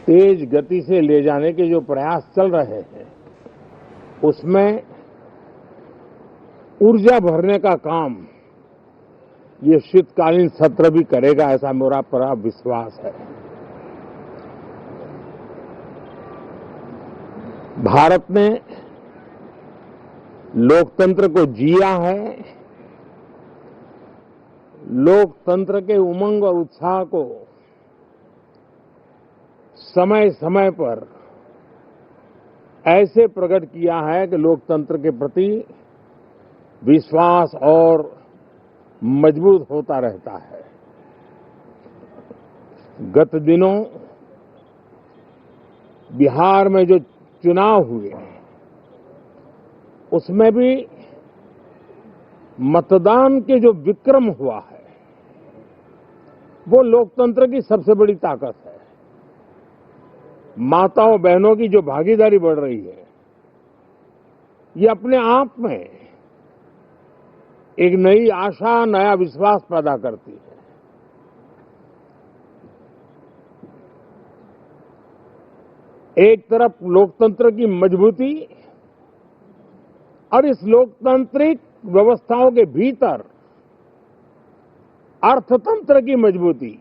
तेज गति से ले जाने के जो प्रयास चल रहे हैं उसमें ऊर्जा भरने का काम ये शीतकालीन सत्र भी करेगा, ऐसा मेरा पूरा विश्वास है। भारत ने लोकतंत्र को जिया है, लोकतंत्र के उमंग और उत्साह को समय समय पर ऐसे प्रकट किया है कि लोकतंत्र के प्रति विश्वास और मजबूत होता रहता है। गत दिनों बिहार में जो चुनाव हुए उसमें भी मतदान के जो विक्रम हुआ है वो लोकतंत्र की सबसे बड़ी ताकत है। माताओं बहनों की जो भागीदारी बढ़ रही है ये अपने आप में एक नई आशा, नया विश्वास पैदा करती है। एक तरफ लोकतंत्र की मजबूती और इस लोकतांत्रिक व्यवस्थाओं के भीतर अर्थतंत्र की मजबूती,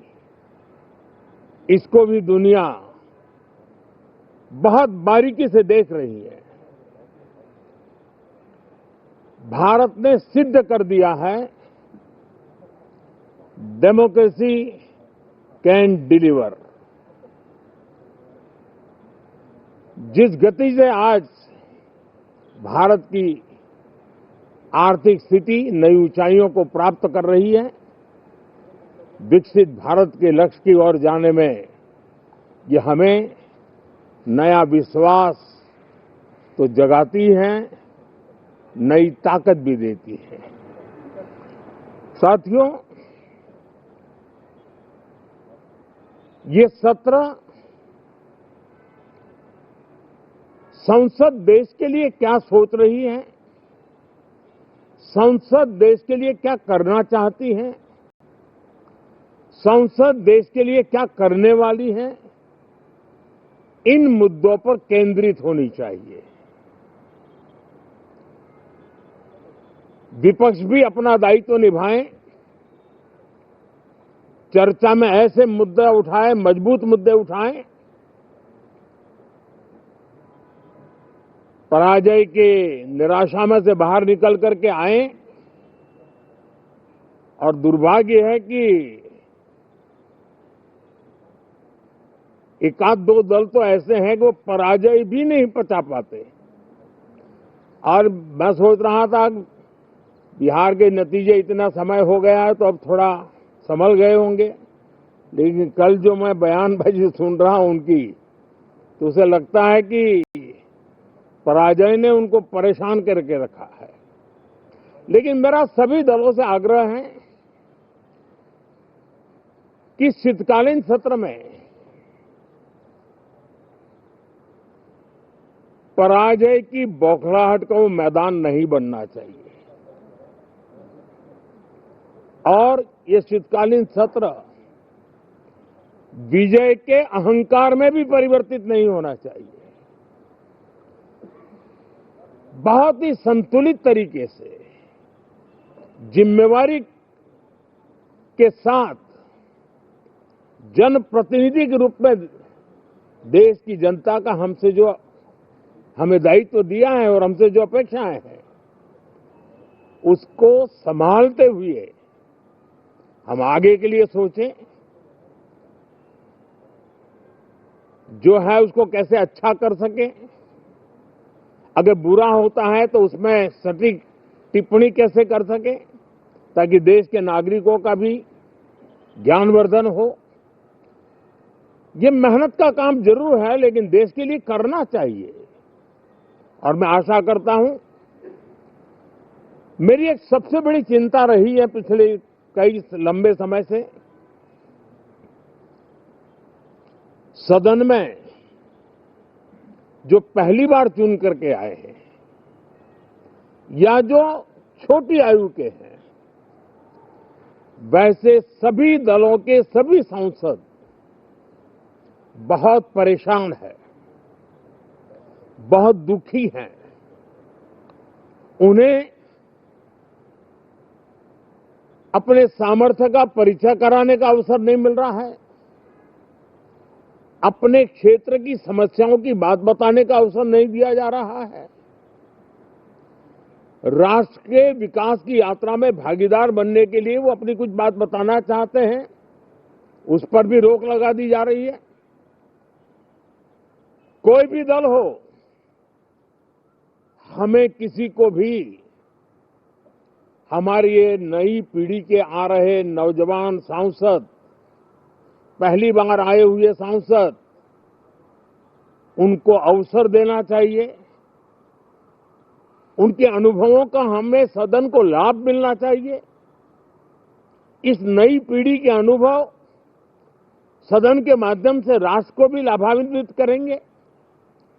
इसको भी दुनिया बहुत बारीकी से देख रही है। भारत ने सिद्ध कर दिया है डेमोक्रेसी कैन डिलीवर। जिस गति से आज भारत की आर्थिक स्थिति नई ऊंचाइयों को प्राप्त कर रही है, विकसित भारत के लक्ष्य की ओर जाने में ये हमें नया विश्वास तो जगाती है, नई ताकत भी देती है। साथियों, ये सत्र संसद देश के लिए क्या सोच रही है, संसद देश के लिए क्या करना चाहती है, संसद देश के लिए क्या करने वाली है, इन मुद्दों पर केंद्रित होनी चाहिए। विपक्ष भी अपना दायित्व निभाएं, चर्चा में ऐसे मुद्दे उठाएं, मजबूत मुद्दे उठाएं, पराजय के निराशा में से बाहर निकल करके आए। और दुर्भाग्य है कि एक आध दो दल तो ऐसे हैं कि वो पराजय भी नहीं पचा पाते। और मैं सोच रहा था बिहार के नतीजे इतना समय हो गया है तो अब थोड़ा संभल गए होंगे, लेकिन कल जो मैं बयानबाजी सुन रहा हूं उनकी, तो उसे लगता है कि पराजय ने उनको परेशान करके रखा है। लेकिन मेरा सभी दलों से आग्रह है कि शीतकालीन सत्र में पराजय की बौखलाहट का वो मैदान नहीं बनना चाहिए और ये शीतकालीन सत्र विजय के अहंकार में भी परिवर्तित नहीं होना चाहिए। बहुत ही संतुलित तरीके से जिम्मेवारी के साथ जनप्रतिनिधि के रूप में देश की जनता का हमसे जो हमें दायित्व दिया है और हमसे जो अपेक्षाएं हैं उसको संभालते हुए हम आगे के लिए सोचें, जो है उसको कैसे अच्छा कर सके। अगर बुरा होता है तो उसमें सटीक टिप्पणी कैसे कर सके ताकि देश के नागरिकों का भी ज्ञानवर्धन हो। ये मेहनत का काम जरूर है लेकिन देश के लिए करना चाहिए। और मैं आशा करता हूं, मेरी एक सबसे बड़ी चिंता रही है पिछले कई लंबे समय से, सदन में जो पहली बार चुन करके आए हैं या जो छोटी आयु के हैं, वैसे सभी दलों के सभी सांसद बहुत परेशान है, बहुत दुखी हैं। उन्हें अपने सामर्थ्य का परिचय कराने का अवसर नहीं मिल रहा है, अपने क्षेत्र की समस्याओं की बात बताने का अवसर नहीं दिया जा रहा है। राष्ट्र के विकास की यात्रा में भागीदार बनने के लिए वो अपनी कुछ बात बताना चाहते हैं, उस पर भी रोक लगा दी जा रही है। कोई भी दल हो, हमें किसी को भी हमारी ये नई पीढ़ी के आ रहे नौजवान सांसद, पहली बार आए हुए सांसद, उनको अवसर देना चाहिए। उनके अनुभवों का हमें सदन को लाभ मिलना चाहिए। इस नई पीढ़ी के अनुभव सदन के माध्यम से राष्ट्र को भी लाभान्वित करेंगे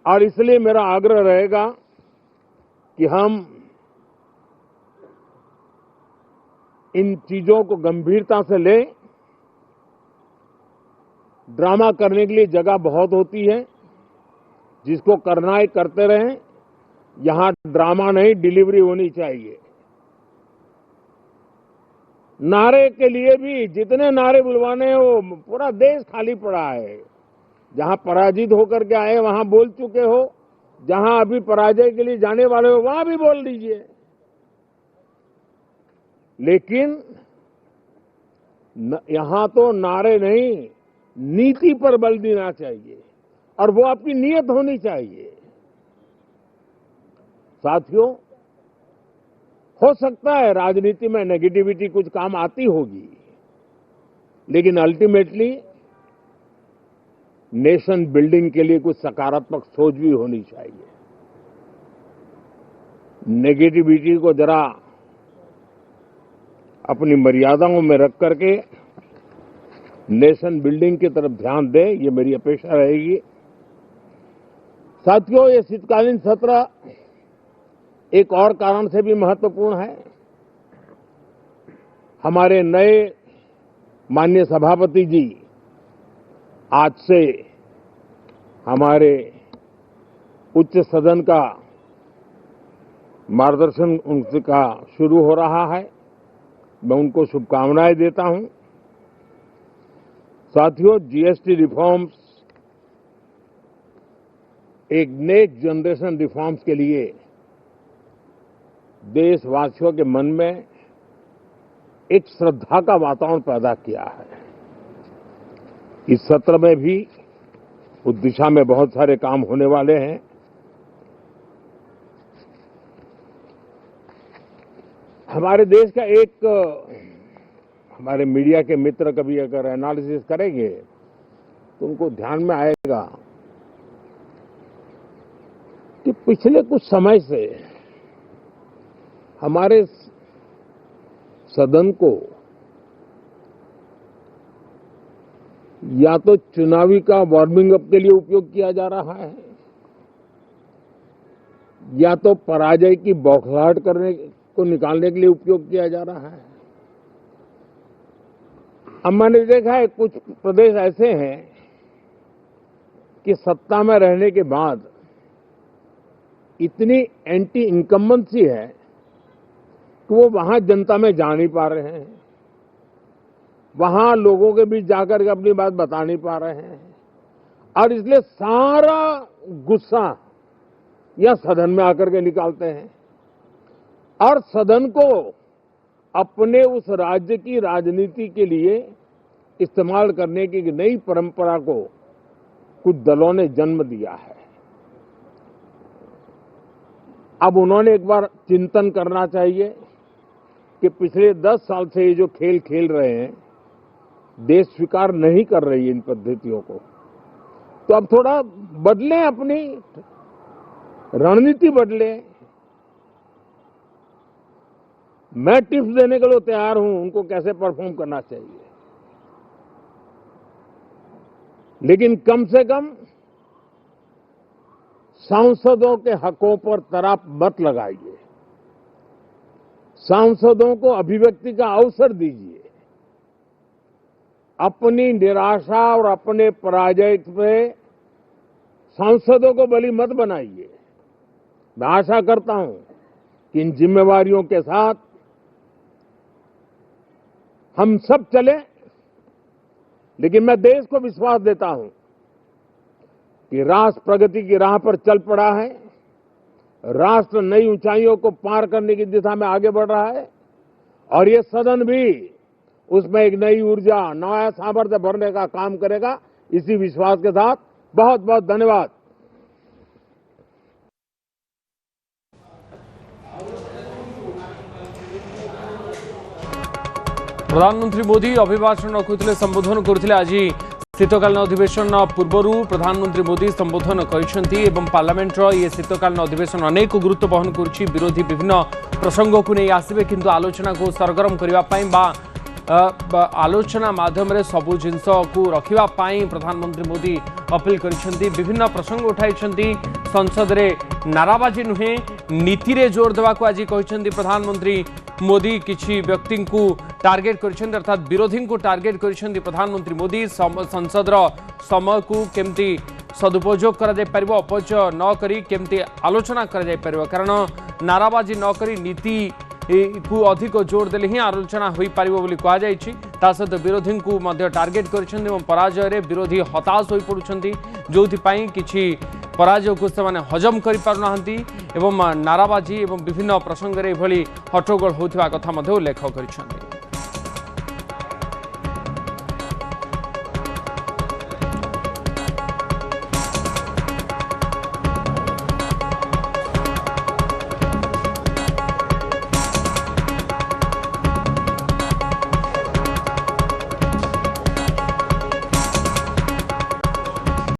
और इसलिए मेरा आग्रह रहेगा कि हम इन चीजों को गंभीरता से लें। ड्रामा करने के लिए जगह बहुत होती है, जिसको करना है करते रहें। यहां ड्रामा नहीं, डिलीवरी होनी चाहिए। नारे के लिए भी जितने नारे बुलवाने हैं, वो पूरा देश खाली पड़ा है। जहां पराजित होकर के आए वहां बोल चुके हो, जहां अभी पराजय के लिए जाने वाले हो वहां भी बोल दीजिए, लेकिन यहां तो नारे नहीं, नीति पर बल देना चाहिए और वो आपकी नीयत होनी चाहिए। साथियों, हो सकता है राजनीति में नेगेटिविटी कुछ काम आती होगी, लेकिन अल्टीमेटली नेशन बिल्डिंग के लिए कुछ सकारात्मक सोच भी होनी चाहिए। नेगेटिविटी को जरा अपनी मर्यादाओं में रख करके नेशन बिल्डिंग की तरफ ध्यान दें, ये मेरी अपेक्षा रहेगी। साथियों, ये शीतकालीन सत्र एक और कारण से भी महत्वपूर्ण है। हमारे नए माननीय सभापति जी आज से हमारे उच्च सदन का मार्गदर्शन उनका शुरू हो रहा है। मैं उनको शुभकामनाएं देता हूं। साथियों, जीएसटी रिफॉर्म्स एक नेक्स्ट जनरेशन रिफॉर्म्स के लिए देशवासियों के मन में एक श्रद्धा का वातावरण पैदा किया है। इस सत्र में भी उस दिशा में बहुत सारे काम होने वाले हैं। हमारे देश का एक, हमारे मीडिया के मित्र कभी अगर एनालिसिस करेंगे तो उनको ध्यान में आएगा कि पिछले कुछ समय से हमारे सदन को या तो चुनावी का वार्मिंग अप के लिए उपयोग किया जा रहा है, या तो पराजय की बौखलाहट करने को निकालने के लिए उपयोग किया जा रहा है। अब मैंने देखा है कुछ प्रदेश ऐसे हैं कि सत्ता में रहने के बाद इतनी एंटी इनकम्बेंसी है कि वो वहां जनता में जा नहीं पा रहे हैं, वहां लोगों के बीच जाकर के अपनी बात बता नहीं पा रहे हैं, और इसलिए सारा गुस्सा या सदन में आकर के निकालते हैं और सदन को अपने उस राज्य की राजनीति के लिए इस्तेमाल करने की नई परंपरा को कुछ दलों ने जन्म दिया है। अब उन्होंने एक बार चिंतन करना चाहिए कि पिछले 10 साल से ये जो खेल खेल रहे हैं, देश स्वीकार नहीं कर रही है इन पद्धतियों को, तो अब थोड़ा बदलें, अपनी रणनीति बदलें। मैं टिप्स देने के लिए तैयार हूं उनको कैसे परफॉर्म करना चाहिए, लेकिन कम से कम सांसदों के हकों पर तराप मत लगाइए, सांसदों को अभिव्यक्ति का अवसर दीजिए अपनी निराशा और अपने पराजय पे सांसदों को बलि मत बनाइए। मैं आशा करता हूं कि इन जिम्मेवारियों के साथ हम सब चलें, लेकिन मैं देश को विश्वास देता हूं कि राष्ट्र प्रगति की राह पर चल पड़ा है। राष्ट्र नई ऊंचाइयों को पार करने की दिशा में आगे बढ़ रहा है और ये सदन भी उसमें एक नई ऊर्जा, नया सामर्थ्य भरने का काम करेगा। इसी विश्वास के साथ बहुत बहुत धन्यवाद। प्रधानमंत्री मोदी अभिभाषण रखुले संबोधन करथिले। आज शीतकालीन अधिवेशन पूर्व प्रधानमंत्री मोदी संबोधन करछंती एवं पार्लियामेंट ये शीतकालीन अधिवेशन अनेक गुरुत्व बहन करुछि। विरोधी विभिन्न प्रसंग को नहीं आसबे, किंतु आलोचना को सरगरम करबा पई बा आलोचना माध्यम सबू जिनस को रखिबा पई प्रधानमंत्री मोदी अपील करछंती। विभिन्न प्रसंग उठाइछंती। संसद रे नाराबाजी नुहे, नीति रे जोर देवा को आज कहछंती प्रधानमंत्री मोदी। किछि व्यक्ति को टार्गेट करछंती, अर्थात विरोधी को टार्गेट करछंती प्रधानमंत्री मोदी। संसद रो समय को केमती सदुपयोग करा जाय परिबो, अपचय न करी केमती आलोचना करा जाय परिबो, कारण नाराबाजी न करी नीति को अधिक जोर देले ही आलोचना होई परिबो बोली कहा जायछि। ता सहित विरोधी को मध्य टार्गेट करछंती एवं पराजय रे विरोधी हताश होई पडुछंती, जोथि पई किछि पराजय को से हजम कर पारनाहांती एवं नाराबाजी एवं विभिन्न प्रसंग रे भली हट्टगोल होथिबा कथा मध्ये उल्लेख करिसेंती।